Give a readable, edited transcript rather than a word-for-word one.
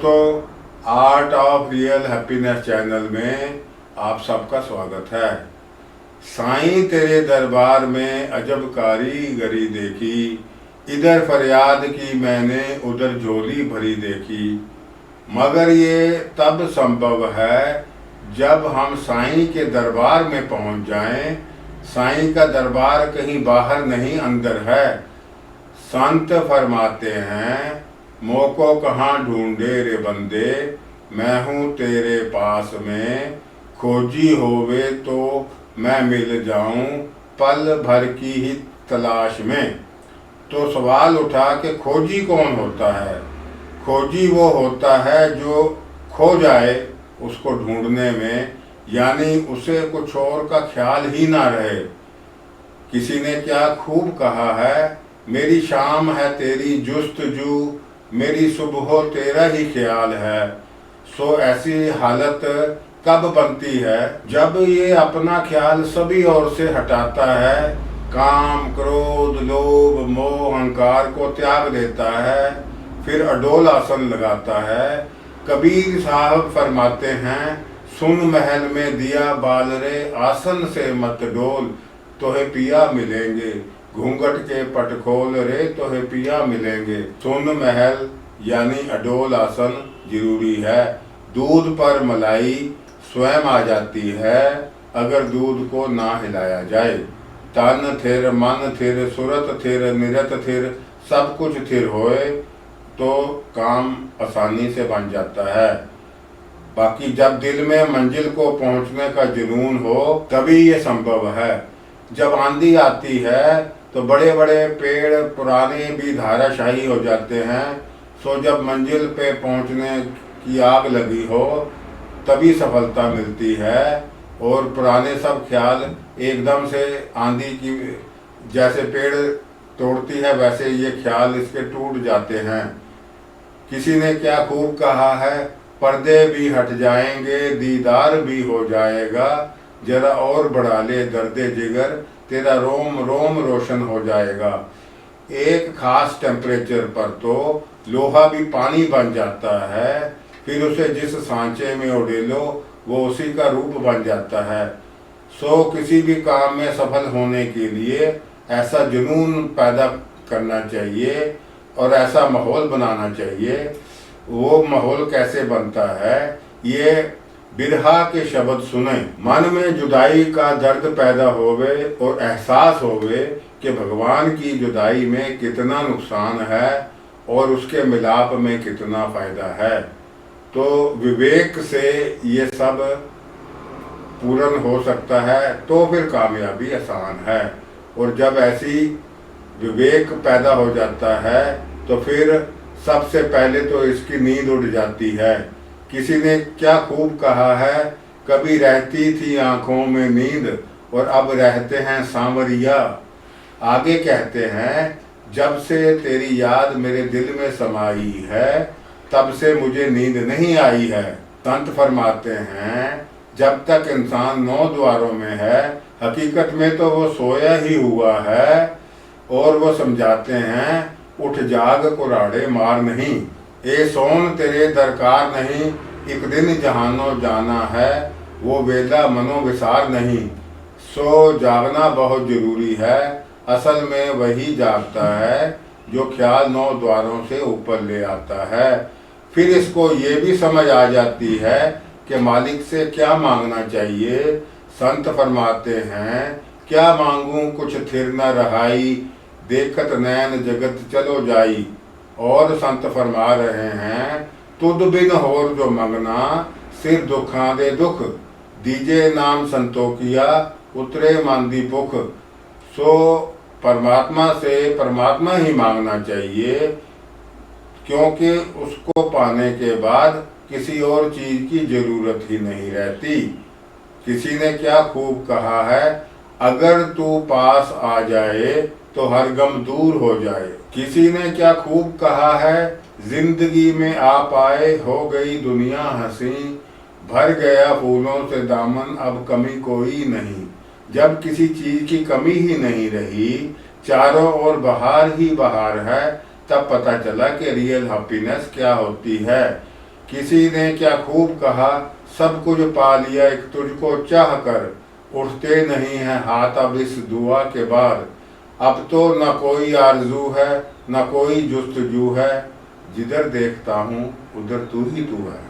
दोस्तों, art of real happiness channel में आप सबका स्वागत है। साईं तेरे दरबार में अजब कारीगरी देखी, इधर फरियाद की मैंने उधर झोली भरी देखी। मगर ये तब संभव है जब हम साईं के दरबार में पहुंच जाएं। साईं का दरबार कहीं बाहर नहीं अंदर है। संत फरमाते हैं, मोको कहाँ ढूंढे रे बंदे, मैं हूँ तेरे पास में। खोजी होवे तो मैं मिल जाऊं, पल भर की ही तलाश में। तो सवाल उठा कि खोजी कौन होता है? खोजी वो होता है जो खो जाए उसको ढूंढने में, यानी उसे कुछ और का ख्याल ही ना रहे। किसी ने क्या खूब कहा है, मेरी शाम है तेरी जुस्तजू, मेरी सुबह तेरा ही ख्याल है। सो ऐसी हालत कब बनती है जब ये अपना ख्याल सभी ओर से हटाता है, काम क्रोध लोभ मोह अहंकार को त्याग देता है, फिर अडोल आसन लगाता है। कबीर साहब फरमाते हैं, सुन महल में दिया बाल रे, आसन से मत डोल, तोहे पिया मिलेंगे। घूंघट के पट खोल रे, तोहे पिया मिलेंगे। सुन महल यानी अडोल आसन जरूरी है। दूध पर मलाई स्वयं आ जाती है अगर दूध को ना हिलाया जाए। तन थिर मन थिर सुरत थिर निरत थिर, सब कुछ थिर होए तो काम आसानी से बन जाता है। बाकी जब दिल में मंजिल को पहुंचने का जुनून हो तभी ये संभव है। जब आंधी आती है तो बड़े बड़े पेड़ पुराने भी धाराशाही हो जाते हैं। सो जब मंजिल पे पहुंचने की आग लगी हो तभी सफलता मिलती है। और पुराने सब ख्याल एकदम से आंधी की जैसे पेड़ तोड़ती है वैसे ये ख्याल इसके टूट जाते हैं। किसी ने क्या खूब कहा है, पर्दे भी हट जाएंगे दीदार भी हो जाएगा, जरा और बढ़ा ले दर्दे जिगर, तेरा रोम रोम रोशन हो जाएगा। एक खास टेम्परेचर पर तो लोहा भी पानी बन जाता है, फिर उसे जिस सांचे में उड़ेलो वो उसी का रूप बन जाता है। सो किसी भी काम में सफल होने के लिए ऐसा जुनून पैदा करना चाहिए और ऐसा माहौल बनाना चाहिए। वो माहौल कैसे बनता है, ये बिरहा के शब्द सुने। मन में जुदाई का दर्द पैदा होवे और एहसास होवे कि भगवान की जुदाई में कितना नुकसान है और उसके मिलाप में कितना फायदा है। तो विवेक से ये सब पूर्ण हो सकता है तो फिर कामयाबी आसान है। और जब ऐसी विवेक पैदा हो जाता है तो फिर सबसे पहले तो इसकी नींद उड़ जाती है। किसी ने क्या खूब कहा है, कभी रहती थी आंखों में नींद और अब रहते हैं सांवरिया। आगे कहते हैं, जब से तेरी याद मेरे दिल में समाई है तब से मुझे नींद नहीं आई है। संत फरमाते हैं, जब तक इंसान 9 द्वारों में है हकीकत में तो वो सोया ही हुआ है। और वो समझाते हैं, उठ जाग कुराड़े मार नहीं, ए सोन तेरे दरकार नहीं, एक दिन जहानो जाना है, वो वेला मनो विसार नहीं। सो जागना बहुत जरूरी है। असल में वही जागता है जो ख्याल 9 द्वारों से ऊपर ले आता है। फिर इसको ये भी समझ आ जाती है कि मालिक से क्या मांगना चाहिए। संत फरमाते हैं, क्या मांगूं कुछ थिर न रहाई, देखत नैन जगत चलो जाई। और संत फरमा रहे हैं, तुद बिन होर जो मंगना, सिर दुखा दे दुख, दीजे नाम संतोखिया, उतरे मांदी भुख। सो परमात्मा से परमात्मा ही मांगना चाहिए, क्योंकि उसको पाने के बाद किसी और चीज की जरूरत ही नहीं रहती। किसी ने क्या खूब कहा है, अगर तू पास आ जाए तो हर गम दूर हो जाए। किसी ने क्या खूब कहा है, जिंदगी में आ पाए हो गई दुनिया हंसी, भर गया फूलों से दामन अब कमी कोई नहीं। जब किसी चीज की कमी ही नहीं रही, चारों ओर बहार ही बहार है, तब पता चला कि रियल हैप्पीनेस क्या होती है। किसी ने क्या खूब कहा, सब कुछ पा लिया एक तुझको चाह कर, उठते नहीं हैं हाथ अब इस दुआ के बाद। अब तो न कोई आरजू है न कोई जुस्तजू है, जिधर देखता हूँ उधर तू ही तू है।